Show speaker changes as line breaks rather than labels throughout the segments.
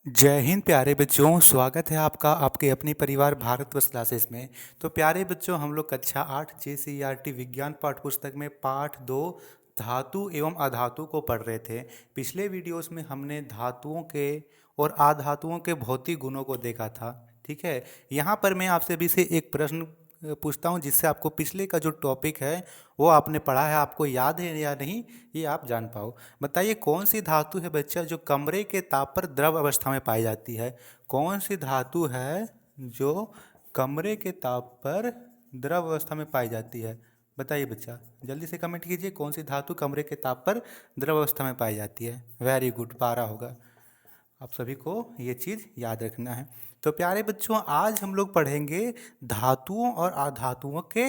जय हिंद प्यारे बच्चों। स्वागत है आपका आपके अपने परिवार भारतवर्ष क्लासेस में। तो प्यारे बच्चों, हम लोग कक्षा 8 JCERT विज्ञान पाठ्य पुस्तक में पाठ 2 धातु एवं अधातु को पढ़ रहे थे। पिछले वीडियोस में हमने धातुओं के और अधातुओं के भौतिक गुणों को देखा था। ठीक है, यहाँ पर मैं आपसे भी से एक प्रश्न पूछता हूँ जिससे आपको पिछले का जो टॉपिक है वो आपने पढ़ा है, आपको याद है या नहीं, ये आप जान पाओ। बताइए कौन सी धातु है बच्चा जो कमरे के ताप पर द्रव अवस्था में पाई जाती है। कौन सी धातु है जो कमरे के ताप पर द्रव अवस्था में पाई जाती है। बताइए बच्चा, जल्दी से कमेंट कीजिए कौन सी धातु कमरे के ताप पर द्रव अवस्था में पाई जाती है। वेरी गुड, पारा होगा। आप सभी को ये चीज़ याद रखना है। तो प्यारे बच्चों, आज हम लोग पढ़ेंगे धातुओं और अधातुओं के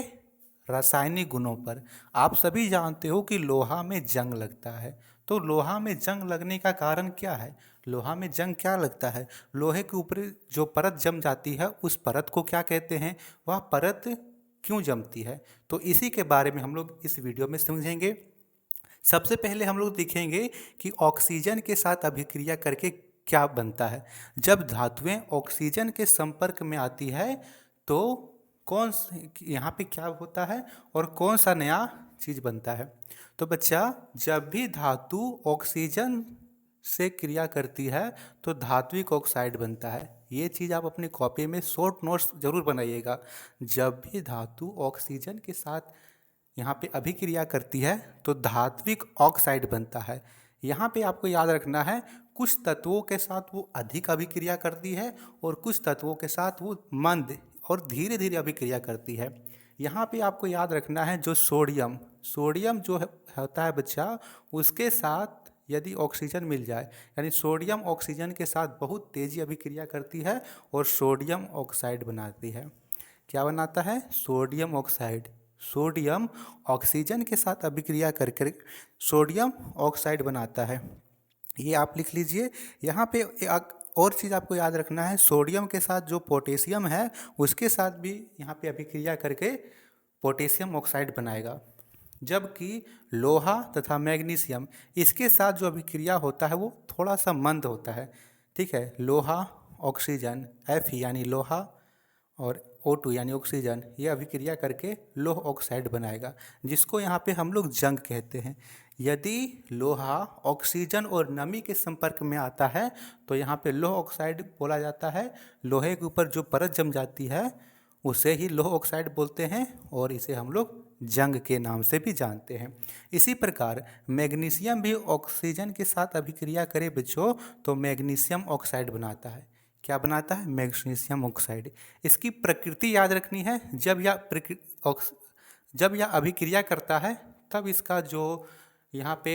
रासायनिक गुणों पर। आप सभी जानते हो कि लोहा में जंग लगता है। तो लोहा में जंग लगने का कारण क्या है? लोहा में जंग क्या लगता है? लोहे के ऊपर जो परत जम जाती है उस परत को क्या कहते हैं? वह परत क्यों जमती है? तो इसी के बारे में हम लोग इस वीडियो में समझेंगे। सबसे पहले हम लोग देखेंगे कि ऑक्सीजन के साथ अभिक्रिया करके क्या बनता है। जब धातुएं ऑक्सीजन के संपर्क में आती है तो यहाँ पे क्या होता है और कौन सा नया चीज़ बनता है। तो बच्चा, जब भी धातु ऑक्सीजन से क्रिया करती है तो धात्विक ऑक्साइड बनता है। ये चीज़ आप अपनी कॉपी में शॉर्ट नोट्स जरूर बनाइएगा। जब भी धातु ऑक्सीजन के साथ यहाँ पे अभिक्रिया करती है तो धात्विक ऑक्साइड बनता है। यहाँ पे आपको याद रखना है, कुछ तत्वों के साथ वो अधिक अभिक्रिया करती है और कुछ तत्वों के साथ वो मंद और धीरे धीरे अभिक्रिया करती है। यहाँ पे आपको याद रखना है, जो सोडियम सोडियम जो होता है बच्चा, उसके साथ यदि ऑक्सीजन मिल जाए, यानी सोडियम ऑक्सीजन के साथ बहुत तेज़ी अभिक्रिया करती है और सोडियम ऑक्साइड बनाती है। क्या बनाता है? Sodium oxide. सोडियम ऑक्सीजन के साथ अभिक्रिया कर कर सोडियम ऑक्साइड बनाता है। ये आप लिख लीजिए। यहाँ पे एक और चीज़ आपको याद रखना है, सोडियम के साथ जो पोटेशियम है उसके साथ भी यहाँ पे अभिक्रिया करके पोटेशियम ऑक्साइड बनाएगा। जबकि लोहा तथा मैग्नीशियम, इसके साथ जो अभिक्रिया होता है वो थोड़ा सा मंद होता है। ठीक है, लोहा ऑक्सीजन Fe यानी लोहा और O2 यानी ऑक्सीजन, ये अभिक्रिया करके लोह ऑक्साइड बनाएगा, जिसको यहाँ पे हम लोग जंग कहते हैं। यदि लोहा ऑक्सीजन और नमी के संपर्क में आता है तो यहाँ पे लोह ऑक्साइड बोला जाता है। लोहे के ऊपर जो परत जम जाती है उसे ही लोह ऑक्साइड बोलते हैं और इसे हम लोग जंग के नाम से भी जानते हैं। इसी प्रकार मैग्नीशियम भी ऑक्सीजन के साथ अभिक्रिया करे बच्चों तो मैग्नीशियम ऑक्साइड बनाता है। क्या बनाता है? Magnesium oxide. इसकी प्रकृति याद रखनी है। जब यह अभिक्रिया करता है तब इसका जो यहाँ पे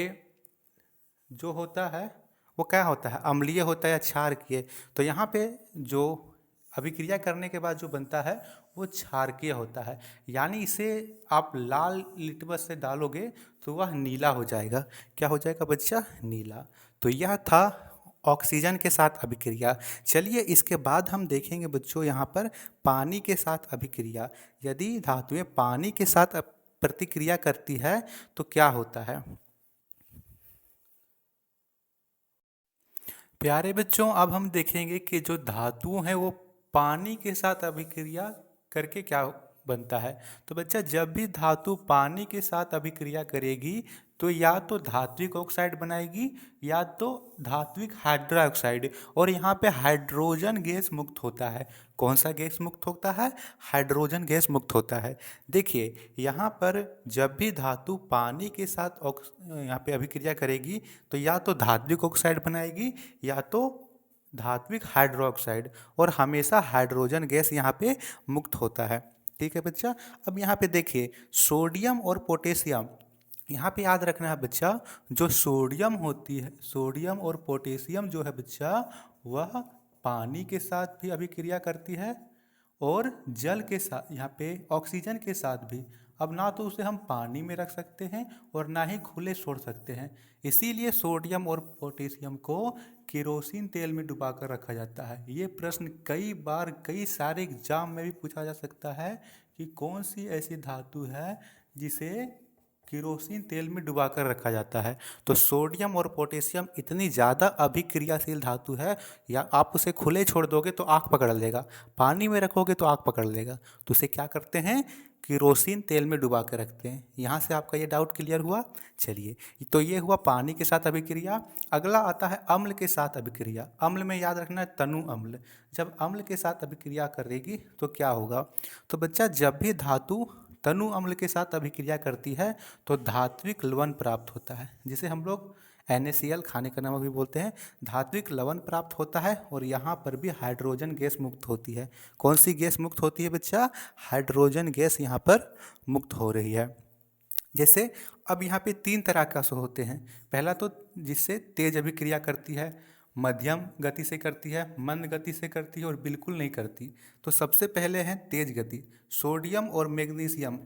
जो होता है वो क्या होता है? अम्लीय होता है या क्षारकीय। तो यहाँ पे जो अभिक्रिया करने के बाद जो बनता है वो क्षारकीय होता है, यानी इसे आप लाल लिटमस से डालोगे तो वह नीला हो जाएगा। क्या हो जाएगा बच्चा? नीला। तो यह था ऑक्सीजन के साथ अभिक्रिया। चलिए इसके बाद हम देखेंगे बच्चों यहाँ पर पानी के साथ अभिक्रिया। यदि धातुएं पानी के साथ प्रतिक्रिया करती है तो क्या होता है। प्यारे बच्चों, अब हम देखेंगे कि जो धातु हैं वो पानी के साथ अभिक्रिया करके क्या बनता है। तो बच्चा, जब भी धातु पानी के साथ अभिक्रिया करेगी तो या तो धात्विक ऑक्साइड बनाएगी या तो धात्विक हाइड्रोक्साइड, और यहाँ पे हाइड्रोजन गैस मुक्त होता है। कौन सा गैस मुक्त होता है? हाइड्रोजन गैस मुक्त होता है। देखिए यहाँ पर जब भी धातु पानी के साथ यहाँ पे अभिक्रिया करेगी तो या तो धात्विक ऑक्साइड बनाएगी या तो धात्विक हाइड्रोक्साइड, और हमेशा हाइड्रोजन गैस यहाँ पे मुक्त होता है। ठीक है बच्चा। अब यहाँ पे देखिए सोडियम और पोटेशियम, यहाँ पे याद रखना है बच्चा, जो सोडियम होती है, सोडियम और पोटेशियम जो है बच्चा, वह पानी के साथ भी अभिक्रिया करती है और जल के साथ, यहाँ पे ऑक्सीजन के साथ भी। अब ना तो उसे हम पानी में रख सकते हैं और ना ही खुले छोड़ सकते हैं, इसीलिए सोडियम और पोटेशियम को केरोसिन तेल में डुबाकर रखा जाता है। ये प्रश्न कई बार कई सारे एग्जाम में भी पूछा जा सकता है कि कौन सी ऐसी धातु है जिसे केरोसिन तेल में डुबाकर रखा जाता है। तो सोडियम और पोटेशियम इतनी ज़्यादा अभिक्रियाशील धातु है, या आप उसे खुले छोड़ दोगे तो आग पकड़ लेगा, पानी में रखोगे तो आग पकड़ लेगा। तो उसे क्या करते हैं, केरोसिन तेल में डुबा के रखते हैं। यहाँ से आपका ये डाउट क्लियर हुआ। चलिए, तो ये हुआ पानी के साथ अभिक्रिया। अगला आता है अम्ल के साथ अभिक्रिया। अम्ल में याद रखना है तनु अम्ल। जब अम्ल के साथ अभिक्रिया करेगी तो क्या होगा, तो बच्चा जब भी धातु तनु अम्ल के साथ अभिक्रिया करती है तो धात्विक लवण प्राप्त होता है, जिसे हम लोग NaCl खाने का नमक भी बोलते हैं। धात्विक लवण प्राप्त होता है और यहाँ पर भी हाइड्रोजन गैस मुक्त होती है। कौन सी गैस मुक्त होती है बच्चा, हाइड्रोजन गैस यहाँ पर मुक्त हो रही है। जैसे अब यहाँ पे 3 तरह का सो होते हैं। पहला तो जिससे तेज अभिक्रिया करती है, मध्यम गति से करती है, मंद गति से करती है और बिल्कुल नहीं करती। तो सबसे पहले है तेज गति, सोडियम और मैग्नीशियम।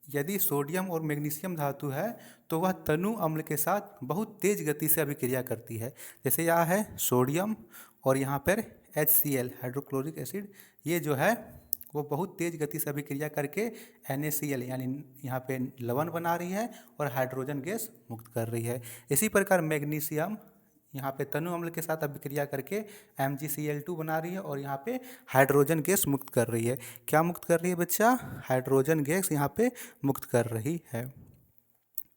यदि सोडियम और मैग्नीशियम धातु है तो वह तनु अम्ल के साथ बहुत तेज गति से अभिक्रिया करती है। जैसे यहाँ है सोडियम और यहाँ पर HCl हाइड्रोक्लोरिक एसिड, ये जो है वो बहुत तेज गति से अभिक्रिया करके NaCl यानी यहाँ पे लवण बना रही है और हाइड्रोजन गैस मुक्त कर रही है। इसी प्रकार मैग्नीशियम यहाँ पे तनु अम्ल के साथ अभिक्रिया करके MgCl2 बना रही है और यहाँ पे हाइड्रोजन गैस मुक्त कर रही है। क्या मुक्त कर रही है बच्चा, हाइड्रोजन गैस यहाँ पे मुक्त कर रही है।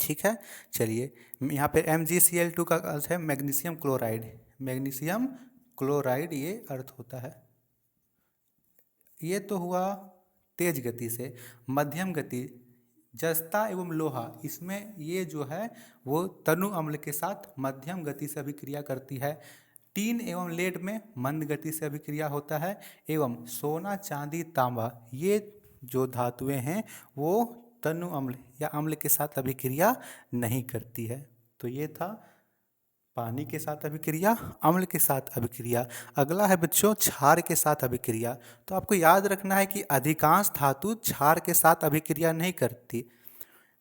ठीक है, चलिए यहाँ पे MgCl2 का अर्थ है मैग्नीशियम क्लोराइड। मैग्नीशियम क्लोराइड ये अर्थ होता है। ये तो हुआ तेज गति से। मध्यम गति जस्ता एवं लोहा, इसमें ये जो है वो तनु अम्ल के साथ मध्यम गति से अभिक्रिया करती है। टीन एवं लेड में मंद गति से अभिक्रिया होता है। एवं सोना चांदी तांबा, ये जो धातुएं हैं वो तनु अम्ल या अम्ल के साथ अभिक्रिया नहीं करती है। तो ये था पानी के साथ अभिक्रिया, अम्ल के साथ अभिक्रिया। अगला है बच्चों क्षार के साथ अभिक्रिया। तो आपको याद रखना है कि अधिकांश धातु क्षार के साथ अभिक्रिया नहीं करती,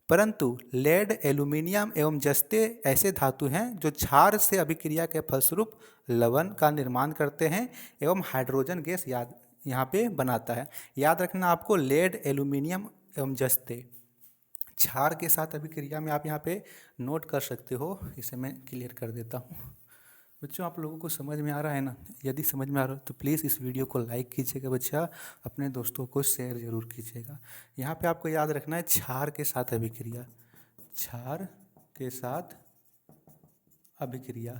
परंतु लेड, एल्यूमिनियम एवं जस्ते ऐसे धातु हैं जो क्षार से अभिक्रिया के फलस्वरूप लवण का निर्माण करते हैं एवं हाइड्रोजन गैस यहाँ पे बनाता है। याद रखना आपको, लेड, एल्यूमिनियम एवं जस्ते क्षार के साथ अभिक्रिया में आप यहाँ पे नोट कर सकते हो। इसे मैं क्लियर कर देता हूँ। बच्चों आप लोगों को समझ में आ रहा है ना? यदि समझ में आ रहा है तो प्लीज़ इस वीडियो को लाइक कीजिएगा बच्चा, अपने दोस्तों को शेयर ज़रूर कीजिएगा। यहाँ पे आपको याद रखना है क्षार के साथ अभिक्रिया, क्षार के साथ अभिक्रिया।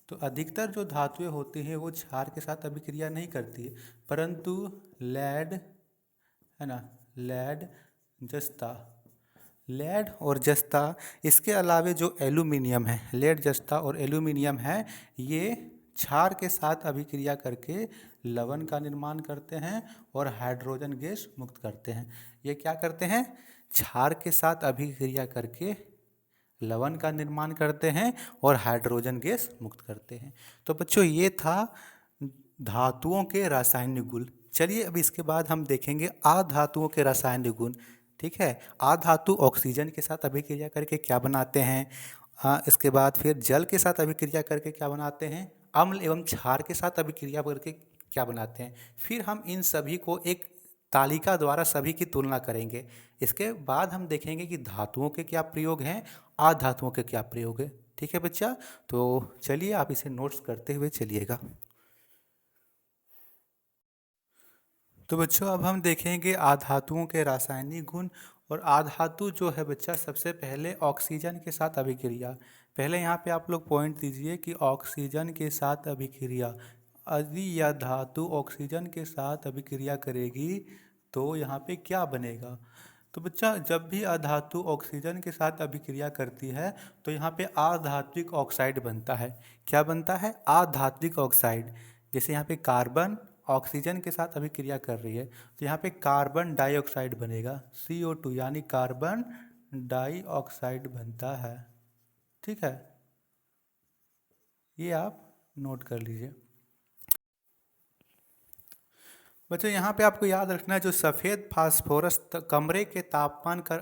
तो अधिकतर जो धातुएं होती हैं वो क्षार के साथ अभिक्रिया नहीं करती है, परंतु लेड है ना, लेड, जस्ता, लेड और जस्ता, इसके अलावे जो एल्यूमिनियम है, लेड, जस्ता और एल्यूमिनियम है, ये क्षार के साथ अभिक्रिया करके लवण का निर्माण करते हैं और हाइड्रोजन गैस मुक्त करते हैं। ये क्या करते हैं, क्षार के साथ अभिक्रिया करके लवण का निर्माण करते हैं और हाइड्रोजन गैस मुक्त करते हैं। तो बच्चों ये था धातुओं के रासायनिक गुण। चलिए अब इसके बाद हम देखेंगे अधातुओं के रासायनिक गुण। ठीक है, अधातु ऑक्सीजन के साथ अभिक्रिया करके क्या बनाते हैं, इसके बाद फिर जल के साथ अभिक्रिया करके क्या बनाते हैं, अम्ल एवं क्षार के साथ अभिक्रिया करके क्या बनाते हैं। फिर हम इन सभी को एक तालिका द्वारा सभी की तुलना करेंगे। इसके बाद हम देखेंगे कि धातुओं के क्या प्रयोग हैं, अधातुओं के क्या प्रयोग है। ठीक है बच्चा, तो चलिए आप इसे नोट्स करते हुए चलिएगा। तो बच्चों अब हम देखेंगे अधातुओं के रासायनिक गुण। और अधातु जो है बच्चा, सबसे पहले ऑक्सीजन के साथ अभिक्रिया। पहले यहाँ पे आप लोग पॉइंट दीजिए कि ऑक्सीजन के साथ अभिक्रिया, यदि यह धातु ऑक्सीजन के साथ अभिक्रिया करेगी तो यहाँ पे क्या बनेगा। तो बच्चा जब भी अधातु ऑक्सीजन के साथ अभिक्रिया करती है तो यहाँ पे अधात्विक ऑक्साइड बनता है। क्या बनता है, अधात्विक ऑक्साइड। जैसे यहाँ पे कार्बन ऑक्सीजन के साथ अभिक्रिया कर रही है तो यहाँ पे कार्बन डाइऑक्साइड बनेगा, CO2 यानी कार्बन डाइऑक्साइड बनता है। ठीक है, ये आप नोट कर लीजिए। बच्चों यहाँ पे आपको याद रखना है, जो सफ़ेद फास्फोरस कमरे के तापमान कर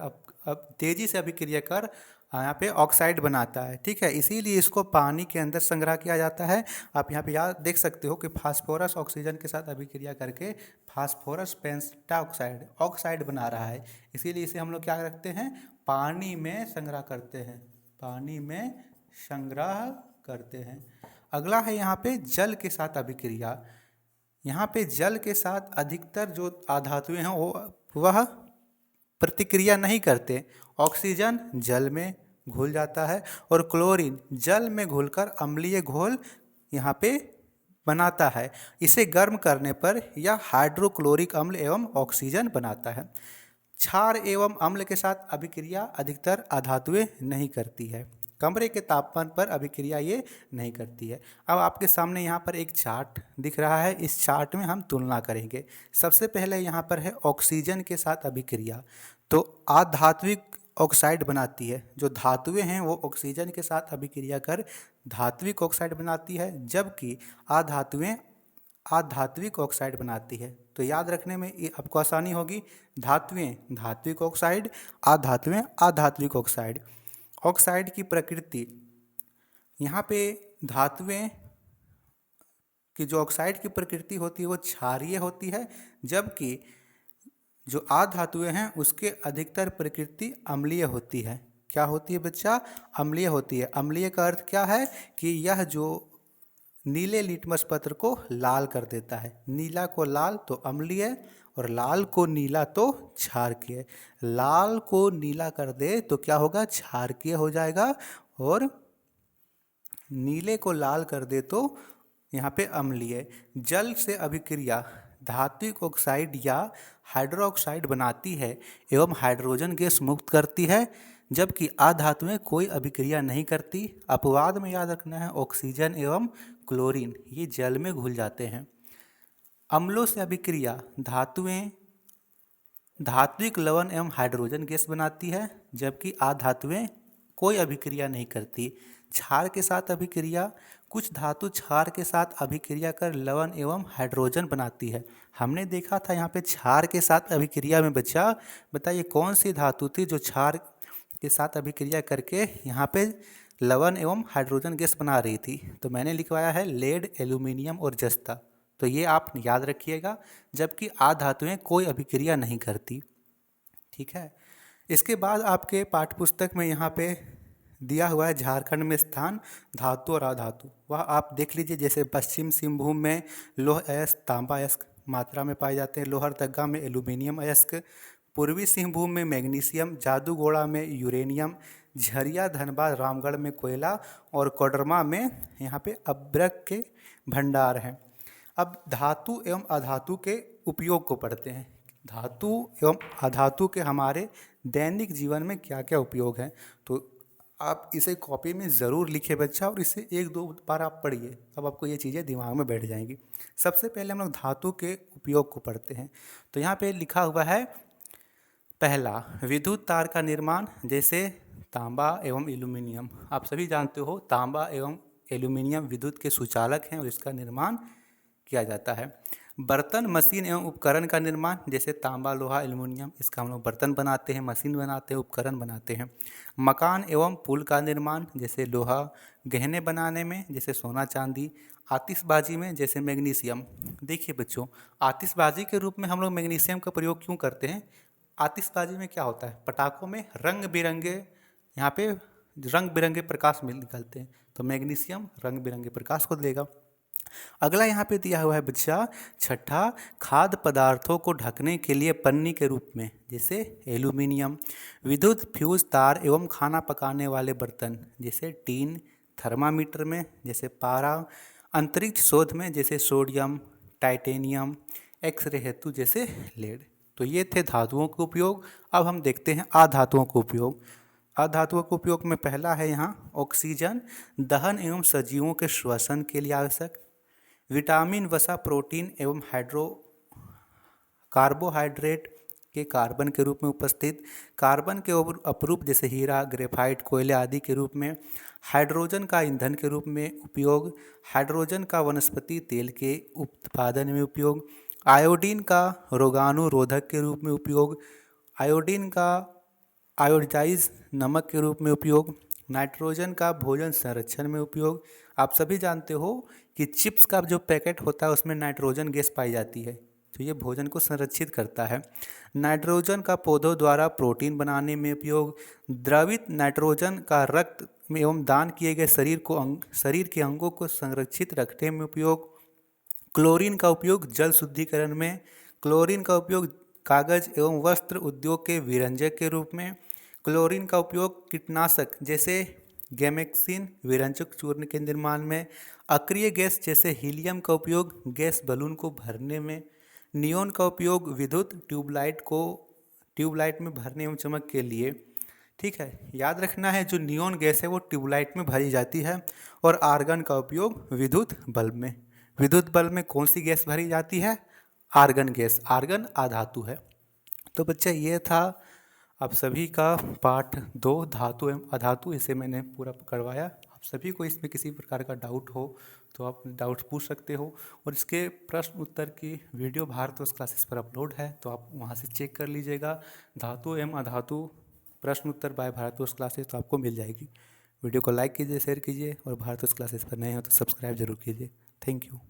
अब तेज़ी से अभिक्रिया कर यहाँ पे ऑक्साइड बनाता है, ठीक है। इसीलिए इसको पानी के अंदर संग्रह किया जाता है। आप यहाँ पे याद देख सकते हो कि फास्फोरस ऑक्सीजन के साथ अभिक्रिया करके फास्फोरस पेंटाऑक्साइड ऑक्साइड बना रहा है। इसीलिए इसे हम लोग क्या रखते हैं, पानी में संग्रह करते हैं, पानी में संग्रह करते हैं। अगला है यहाँ पे जल के साथ अभिक्रिया। यहाँ पे जल के साथ अधिकतर जो अधातुएं हैं वह प्रतिक्रिया नहीं करते। ऑक्सीजन जल में घुल जाता है और क्लोरीन जल में घुलकर अम्लीय घोल यहाँ पे बनाता है। इसे गर्म करने पर यह हाइड्रोक्लोरिक अम्ल एवं ऑक्सीजन बनाता है। क्षार एवं अम्ल के साथ अभिक्रिया अधिकतर अधातुएं नहीं करती है। कमरे के तापमान पर अभिक्रिया ये नहीं करती है। अब आपके सामने यहाँ पर एक चार्ट दिख रहा है। इस चार्ट में हम तुलना करेंगे। सबसे पहले यहाँ पर है ऑक्सीजन के साथ अभिक्रिया। तो अधात्विक ऑक्साइड बनाती है। जो धातुएं हैं वो ऑक्सीजन के साथ अभिक्रिया कर धात्विक ऑक्साइड बनाती है, जबकि अधातुएं अधात्विक ऑक्साइड बनाती है। तो याद रखने में ये आपको आसानी होगी। धातुएं धात्विक ऑक्साइड, अधातुएं अधात्विक ऑक्साइड। ऑक्साइड की प्रकृति, यहाँ पे धातुएं की जो ऑक्साइड की प्रकृति होती है वो क्षारीय होती है, जबकि जो अधातुएं हैं उसके अधिकतर प्रकृति अम्लीय होती है। क्या होती है बच्चा? अम्लीय होती है। अम्लीय का अर्थ क्या है कि यह जो नीले लिटमस पत्र को लाल कर देता है। नीला को लाल तो अम्लीय और लाल को नीला तो क्षारकीय। लाल को नीला कर दे तो क्या होगा? क्षारकीय हो जाएगा, और नीले को लाल कर दे तो यहाँ पे अम्लीय। जल से अभिक्रिया धात्विक ऑक्साइड या हाइड्रोक्साइड बनाती है एवं हाइड्रोजन गैस मुक्त करती है, जबकि अधातुएं कोई अभिक्रिया नहीं करती। अपवाद में याद रखना है ऑक्सीजन एवं क्लोरीन ये जल में घुल जाते हैं। अम्लों से अभिक्रिया धातुएं धात्विक लवण एवं हाइड्रोजन गैस बनाती है, जबकि अधातुएं कोई अभिक्रिया नहीं करती। क्षार के साथ अभिक्रिया, कुछ धातु क्षार के साथ अभिक्रिया कर लवण एवं हाइड्रोजन बनाती है। हमने देखा था यहाँ पे क्षार के साथ अभिक्रिया में बच्चा, बताइए कौन सी धातु थी जो क्षार के साथ अभिक्रिया करके यहाँ पे लवण एवं हाइड्रोजन गैस बना रही थी? तो मैंने लिखवाया है लेड, एल्यूमिनियम और जस्ता। तो ये आप याद रखिएगा। जबकि अधातुएं कोई अभिक्रिया नहीं करती, ठीक है। इसके बाद आपके पाठ्यपुस्तक में यहाँ पे दिया हुआ है झारखंड में स्थान धातु और अधातु। वह आप देख लीजिए। जैसे पश्चिम सिंहभूम में लौह अयस्क तांबा अयस्क मात्रा में पाए जाते हैं। लोहरदगा में एल्यूमिनियम अयस्क, पूर्वी सिंहभूम में मैग्नीशियम, जादूगोड़ा में यूरेनियम, झरिया, धनबाद, रामगढ़ में कोयला और कोडरमा में यहाँ पे अभ्रक के भंडार हैं। अब धातु एवं अधातु के उपयोग को पढ़ते हैं। धातु एवं अधातु के हमारे दैनिक जीवन में क्या क्या उपयोग हैं, तो आप इसे कॉपी में ज़रूर लिखिए बच्चा, और इसे एक दो बार आप पढ़िए, तब आपको ये चीज़ें दिमाग में बैठ जाएंगी। सबसे पहले हम लोग धातु के उपयोग को पढ़ते हैं। तो यहाँ पे लिखा हुआ है, पहला विद्युत तार का निर्माण, जैसे तांबा एवं एल्यूमिनियम। आप सभी जानते हो तांबा एवं एल्यूमिनियम विद्युत के सुचालक हैं और इसका निर्माण किया जाता है। बर्तन, मशीन एवं उपकरण का निर्माण, जैसे तांबा, लोहा, एल्युमिनियम, इसका हम लोग बर्तन बनाते हैं, मशीन बनाते हैं, उपकरण बनाते हैं। मकान एवं पुल का निर्माण, जैसे लोहा, गहने बनाने में जैसे सोना चांदी, आतिशबाजी में जैसे मैग्नीशियम। देखिए बच्चों, आतिशबाजी के रूप में हम लोग मैग्नीशियम का प्रयोग क्यों करते हैं? आतिशबाजी में क्या होता है? पटाखों में रंग बिरंगे, यहाँ पे रंग बिरंगे प्रकाश मिल निकलते हैं, तो मैग्नीशियम रंग बिरंगे प्रकाश को देगा। अगला यहाँ पे दिया हुआ है बच्चा, छठा, खाद्य पदार्थों को ढकने के लिए पन्नी के रूप में, जैसे एल्यूमिनियम। विद्युत फ्यूज तार एवं खाना पकाने वाले बर्तन, जैसे टीन। थर्मामीटर में, जैसे पारा। अंतरिक्ष शोध में, जैसे सोडियम, टाइटेनियम। एक्सरे हेतु, जैसे लेड। तो ये थे धातुओं के उपयोग। अब हम देखते हैं अधातुओं का उपयोग। अधातुओं के उपयोग में पहला है यहाँ ऑक्सीजन, दहन एवं सजीवों के श्वसन के लिए आवश्यक। विटामिन, वसा, प्रोटीन एवं कार्बोहाइड्रेट के कार्बन के रूप में उपस्थित। कार्बन के अपरूप, जैसे हीरा, ग्रेफाइट, कोयले आदि के रूप में। हाइड्रोजन का ईंधन के रूप में उपयोग। हाइड्रोजन का वनस्पति तेल के उत्पादन में उपयोग। आयोडीन का रोगाणुरोधक के रूप में उपयोग। आयोडीन का आयोडाइज नमक के रूप में उपयोग, नाइट्रोजन का भोजन संरक्षण में उपयोग। आप सभी जानते हो कि चिप्स का जो पैकेट होता है उसमें नाइट्रोजन गैस पाई जाती है, तो ये भोजन को संरक्षित करता है। नाइट्रोजन का पौधों द्वारा प्रोटीन बनाने में उपयोग, द्रवित नाइट्रोजन का रक्त में एवं दान किए गए शरीर के अंगों को संरक्षित रखने में उपयोग। क्लोरीन का उपयोग जल शुद्धिकरण में, क्लोरीन का उपयोग कागज एवं वस्त्र उद्योग के विरंजक के रूप में, क्लोरीन का उपयोग कीटनाशक जैसे गैमेक्सिन विरंजक चूर्ण के निर्माण में, अक्रिय गैस जैसे हीलियम का उपयोग गैस बलून को भरने में, नियोन का उपयोग विद्युत ट्यूबलाइट में भरने एवं चमक के लिए। ठीक है, याद रखना है जो नियोन गैस है वो ट्यूबलाइट में भरी जाती है। और आर्गन का उपयोग विद्युत बल्ब में। विद्युत बल्ब में कौन सी गैस भरी जाती है? Argon gas. आर्गन अधातु है। तो बच्चा ये था आप सभी का पाठ 2 धातु एवं अधातु, इसे मैंने पूरा करवाया। आप सभी को इसमें किसी प्रकार का डाउट हो तो आप डाउट पूछ सकते हो, और इसके प्रश्न उत्तर की वीडियो भारतवर्ष क्लासेस पर अपलोड है, तो आप वहाँ से चेक कर लीजिएगा। धातु एवं अधातु प्रश्न उत्तर बाय भारतवर्ष क्लासेस तो आपको मिल जाएगी। वीडियो को लाइक कीजिए, शेयर कीजिए, और भारतवर्ष क्लासेस पर नए हो तो सब्सक्राइब जरूर कीजिए। Thank you.